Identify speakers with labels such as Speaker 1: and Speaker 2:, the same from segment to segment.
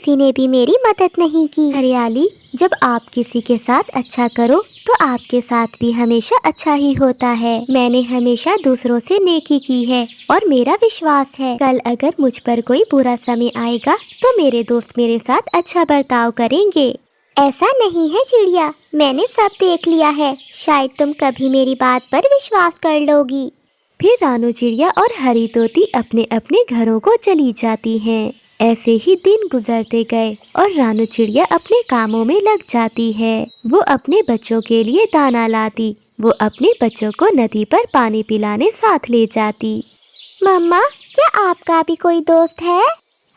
Speaker 1: किसी ने भी मेरी मदद नहीं की। हरियाली, जब आप किसी के साथ अच्छा करो तो आपके साथ भी हमेशा अच्छा ही होता है। मैंने हमेशा दूसरों से नेकी की है और मेरा विश्वास है कल अगर मुझ पर कोई बुरा समय आएगा तो मेरे दोस्त मेरे साथ अच्छा बर्ताव करेंगे। ऐसा नहीं है चिड़िया, मैंने सब देख लिया है, शायद तुम कभी मेरी बात पर विश्वास कर लोगी। फिर रानू चिड़िया और हरी तोती अपने अपने घरों को चली जाती हैं। ऐसे ही दिन गुजरते गए और रानू चिड़िया अपने कामों में लग जाती है। वो अपने बच्चों के लिए दाना लाती, वो अपने बच्चों को नदी पर पानी पिलाने साथ ले जाती। मम्मा, क्या आपका भी कोई दोस्त है?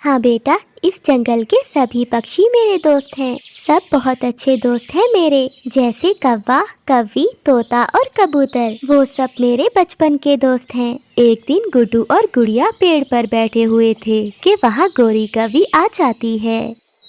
Speaker 1: हाँ बेटा, इस जंगल के सभी पक्षी मेरे दोस्त हैं। सब बहुत अच्छे दोस्त हैं मेरे, जैसे कौवा, कौवी, तोता और कबूतर। वो सब मेरे बचपन के दोस्त हैं। एक दिन गुड्डू और गुड़िया पेड़ पर बैठे हुए थे कि वहाँ गोरी कौवी आ जाती है।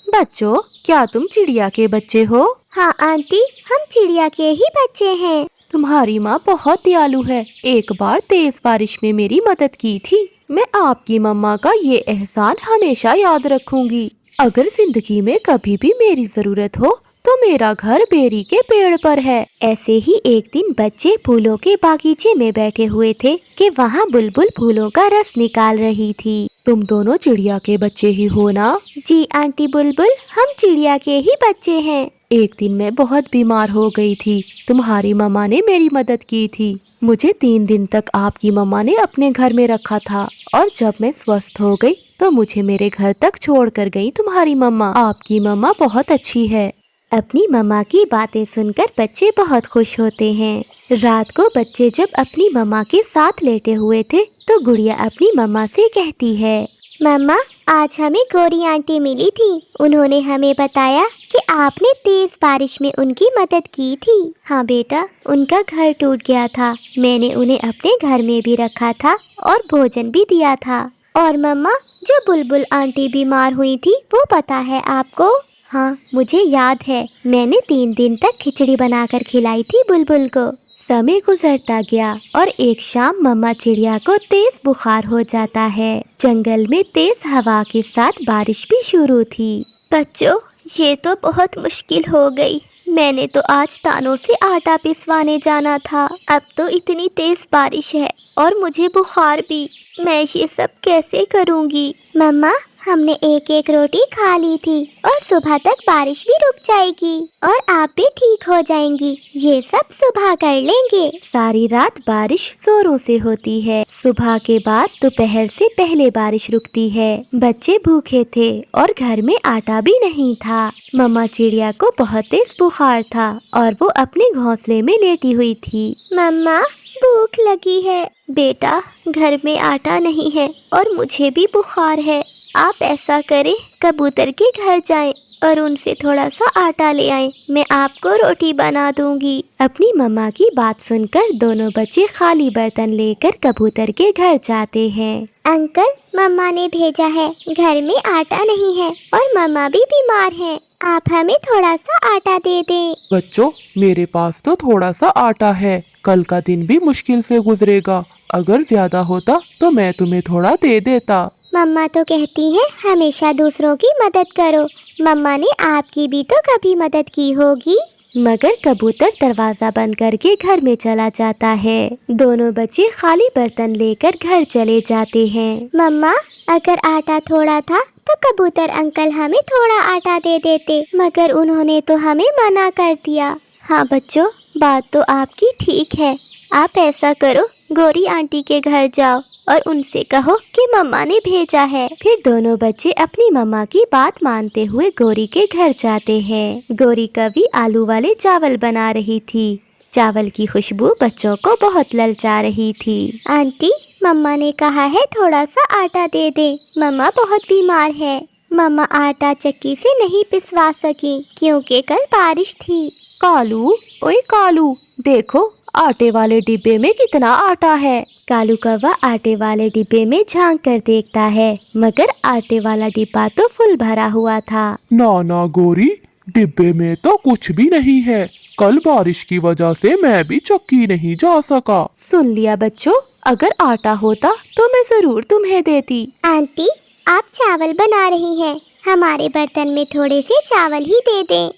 Speaker 2: बच्चों, क्या तुम चिड़िया के बच्चे हो?
Speaker 1: हाँ आंटी, हम चिड़िया के ही बच्चे हैं।
Speaker 2: तुम्हारी माँ बहुत दयालु है, एक बार तेज बारिश में मेरी मदद की थी। मैं आपकी मम्मा का ये एहसान हमेशा याद रखूंगी। अगर जिंदगी में कभी भी मेरी जरूरत हो तो मेरा घर बेरी के पेड़ पर है।
Speaker 1: ऐसे ही एक दिन बच्चे फूलों के बागीचे में बैठे हुए थे कि वहाँ बुलबुल फूलों का रस निकाल रही थी।
Speaker 2: तुम दोनों चिड़िया के बच्चे ही हो ना?
Speaker 1: जी आंटी बुलबुल, हम चिड़िया के ही बच्चे हैं।
Speaker 2: एक दिन मैं बहुत बीमार हो गई थी, तुम्हारी मम्मा ने मेरी मदद की थी। मुझे 3 दिन तक आपकी मम्मा ने अपने घर में रखा था और जब मैं स्वस्थ हो गई तो मुझे मेरे घर तक छोड़ कर गई तुम्हारी मम्मा। आपकी मम्मा बहुत अच्छी है।
Speaker 1: अपनी मम्मा की बातें सुनकर बच्चे बहुत खुश होते हैं। रात को बच्चे जब अपनी मम्मा के साथ लेटे हुए थे तो गुड़िया अपनी मम्मा से कहती है, मम्मा, आज हमें गोरी आंटी मिली थी। उन्होंने हमें बताया कि आपने तेज बारिश में उनकी मदद की थी। हाँ बेटा, उनका घर टूट गया था, मैंने उन्हें अपने घर में भी रखा था और भोजन भी दिया था। और मम्मा, जो बुलबुल आंटी बीमार हुई थी वो पता है आपको? हाँ मुझे याद है, मैंने 3 दिन तक खिचड़ी बनाकर खिलाई थी बुलबुल को।
Speaker 2: समय गुजरता गया और एक शाम मम्मा चिड़िया को तेज बुखार हो जाता है। जंगल में तेज हवा के साथ बारिश भी शुरू थी।
Speaker 1: बच्चों, ये तो बहुत मुश्किल हो गई। मैंने तो आज दानों से आटा पिसवाने जाना था। अब तो इतनी तेज बारिश है और मुझे बुखार भी। मैं ये सब कैसे करूँगी? मम्मा, हमने एक एक रोटी खा ली थी और सुबह तक बारिश भी रुक जाएगी और आप भी ठीक हो जाएंगी। ये सब सुबह कर लेंगे।
Speaker 2: सारी रात बारिश जोरों से होती है। सुबह के बाद दोपहर से पहले बारिश रुकती है। बच्चे भूखे थे और घर में आटा भी नहीं था। मम्मा चिड़िया को बहुत तेज बुखार था और वो अपने घोंसले में लेटी हुई थी।
Speaker 1: मम्मा, भूख लगी है। बेटा, घर में आटा नहीं है और मुझे भी बुखार है। आप ऐसा करें, कबूतर के घर जाएं और उनसे थोड़ा सा आटा ले आएं। मैं आपको रोटी बना दूंगी।
Speaker 2: अपनी मम्मा की बात सुनकर दोनों बच्चे खाली बर्तन लेकर कबूतर के घर जाते हैं।
Speaker 1: अंकल, मम्मा ने भेजा है, घर में आटा नहीं है और मम्मा भी बीमार है। आप हमें थोड़ा सा आटा दे दें।
Speaker 3: बच्चों, मेरे पास तो थोड़ा सा आटा है। कल का दिन भी मुश्किल से गुजरेगा। अगर ज्यादा होता तो मैं तुम्हें थोड़ा दे देता।
Speaker 1: मम्मा तो कहती है हमेशा दूसरों की मदद करो। मम्मा ने आपकी भी तो कभी मदद की होगी।
Speaker 2: मगर कबूतर दरवाजा बंद करके घर में चला जाता है। दोनों बच्चे खाली बर्तन लेकर घर चले जाते हैं।
Speaker 1: मम्मा, अगर आटा थोड़ा था तो कबूतर अंकल हमें थोड़ा आटा दे देते, मगर उन्होंने तो हमें मना कर दिया। हाँ बच्चों, बात तो आपकी ठीक है। आप ऐसा करो, गोरी आंटी के घर जाओ और उनसे कहो कि मम्मा ने भेजा है।
Speaker 2: फिर दोनों बच्चे अपनी मम्मा की बात मानते हुए गोरी के घर जाते हैं। गोरी कौवी आलू वाले चावल बना रही थी। चावल की खुशबू बच्चों को बहुत ललचा रही थी।
Speaker 1: आंटी, मम्मा ने कहा है थोड़ा सा आटा दे दे। मम्मा बहुत बीमार है। मम्मा आटा चक्की से नहीं पिसवा सकी क्योंकि कल बारिश थी।
Speaker 2: कालू, ओए कालू, देखो आटे वाले डिब्बे में कितना आटा है।
Speaker 1: कालू कौवा आटे वाले डिब्बे में झांक कर देखता है, मगर आटे वाला डिब्बा तो फुल भरा हुआ था।
Speaker 3: ना गोरी, डिब्बे में तो कुछ भी नहीं है। कल बारिश की वजह से मैं भी चक्की नहीं जा सका।
Speaker 2: सुन लिया बच्चों, अगर आटा होता तो मैं जरूर तुम्हें देती।
Speaker 1: आंटी, आप चावल बना रही हैं, हमारे बर्तन में थोड़े से चावल ही दे दें।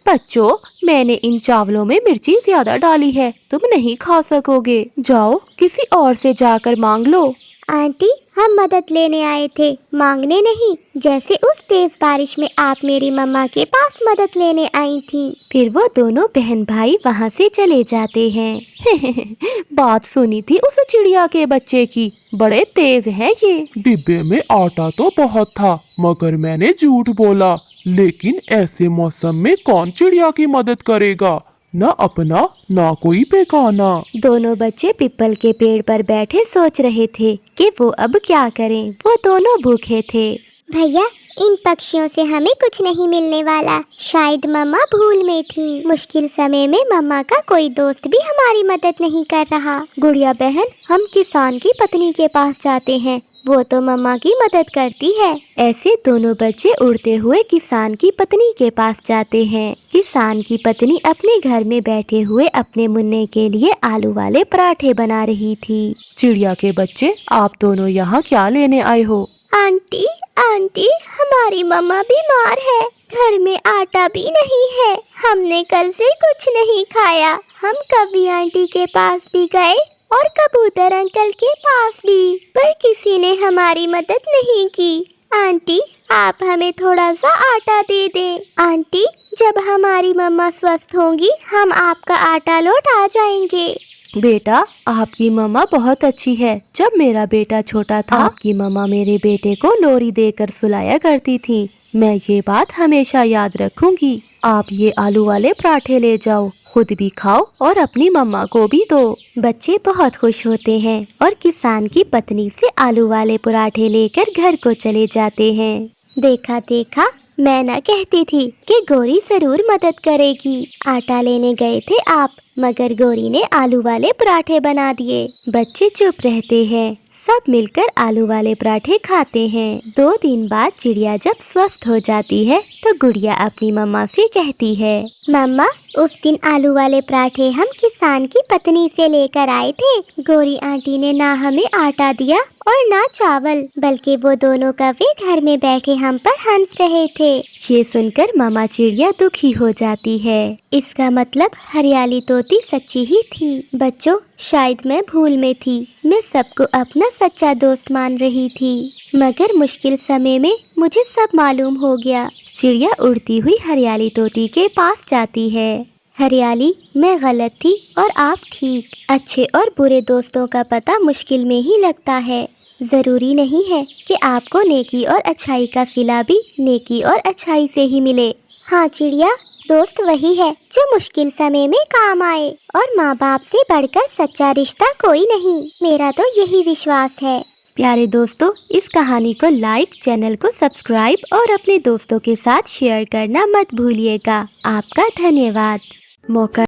Speaker 2: बच्चों, मैंने इन चावलों में मिर्ची ज्यादा डाली है, तुम नहीं खा सकोगे। जाओ किसी और से जाकर मांग लो।
Speaker 1: आंटी, हम मदद लेने आए थे, मांगने नहीं। जैसे उस तेज बारिश में आप मेरी मम्मा के पास मदद लेने आई थी।
Speaker 2: फिर वो दोनों बहन भाई वहाँ से चले जाते हैं। बात सुनी थी उस चिड़िया के बच्चे की, बड़े तेज हैं ये।
Speaker 3: डिब्बे में आटा तो बहुत था, मगर मैंने झूठ बोला। लेकिन ऐसे मौसम में कौन चिड़िया की मदद करेगा? न अपना ना कोई बेगाना।
Speaker 2: दोनों बच्चे पीपल के पेड़ पर बैठे सोच रहे थे कि वो अब क्या करें। वो दोनों भूखे थे।
Speaker 1: भैया, इन पक्षियों से हमें कुछ नहीं मिलने वाला। शायद मम्मा भूल में थी। मुश्किल समय में मम्मा का कोई दोस्त भी हमारी मदद नहीं कर रहा।
Speaker 2: गुड़िया बहन, हम किसान की पत्नी के पास जाते हैं, वो तो मम्मा की मदद करती है। ऐसे दोनों बच्चे उड़ते हुए किसान की पत्नी के पास जाते हैं। किसान की पत्नी अपने घर में बैठे हुए अपने मुन्ने के लिए आलू वाले पराठे बना रही थी।
Speaker 3: चिड़िया के बच्चे, आप दोनों यहाँ क्या लेने आए हो?
Speaker 1: आंटी, आंटी, हमारी मम्मा बीमार है। घर में आटा भी नहीं है। हमने कल से कुछ नहीं खाया। हम कभी आंटी के पास भी गए और कबूतर अंकल के पास भी, पर किसी ने हमारी मदद नहीं की। आंटी, आप हमें थोड़ा सा आटा दे दें। आंटी, जब हमारी मम्मा स्वस्थ होंगी, हम आपका आटा लौटा जाएंगे।
Speaker 2: बेटा, आपकी मम्मा बहुत अच्छी है। जब मेरा बेटा छोटा था, आपकी मम्मा मेरे बेटे को लोरी देकर सुलाया करती थी। मैं ये बात हमेशा याद रखूंगी। आप ये आलू वाले पराठे ले जाओ, खुद भी खाओ और अपनी मम्मा को भी दो। बच्चे बहुत खुश होते हैं और किसान की पत्नी से आलू वाले पराठे लेकर घर को चले जाते हैं।
Speaker 1: देखा देखा, मैं ना कहती थी कि गौरी जरूर मदद करेगी। आटा लेने गए थे आप, मगर गौरी ने आलू वाले पराठे बना दिए।
Speaker 2: बच्चे चुप रहते हैं। सब मिलकर आलू वाले पराठे खाते हैं। 2 दिन बाद चिड़िया जब स्वस्थ हो जाती है तो गुड़िया अपनी मम्मा से कहती है,
Speaker 1: मम्मा, उस दिन आलू वाले पराठे हम किसान की पत्नी से लेकर आए थे। गौरी आंटी ने ना हमें आटा दिया और ना चावल, बल्कि वो दोनों कौवे घर में बैठे हम पर हंस रहे थे।
Speaker 2: ये सुनकर मामा चिड़िया दुखी हो जाती है।
Speaker 1: इसका मतलब हरियाली तोती सच्ची ही थी। बच्चों, शायद मैं भूल में थी। मैं सबको अपना सच्चा दोस्त मान रही थी, मगर मुश्किल समय में मुझे सब मालूम हो गया।
Speaker 2: चिड़िया उड़ती हुई हरियाली तोती के पास जाती है।
Speaker 1: हरियाली, मैं गलत थी और आप ठीक। अच्छे और बुरे दोस्तों का पता मुश्किल में ही लगता है। जरूरी नहीं है कि आपको नेकी और अच्छाई का सिला भी नेकी और अच्छाई से ही मिले। हाँ चिड़िया, दोस्त वही है जो मुश्किल समय में काम आए, और माँ बाप से बढ़कर सच्चा रिश्ता कोई नहीं। मेरा तो यही विश्वास है।
Speaker 2: प्यारे दोस्तों, इस कहानी को लाइक, चैनल को सब्सक्राइब और अपने दोस्तों के साथ शेयर करना मत भूलिएगा। आपका धन्यवाद। मौका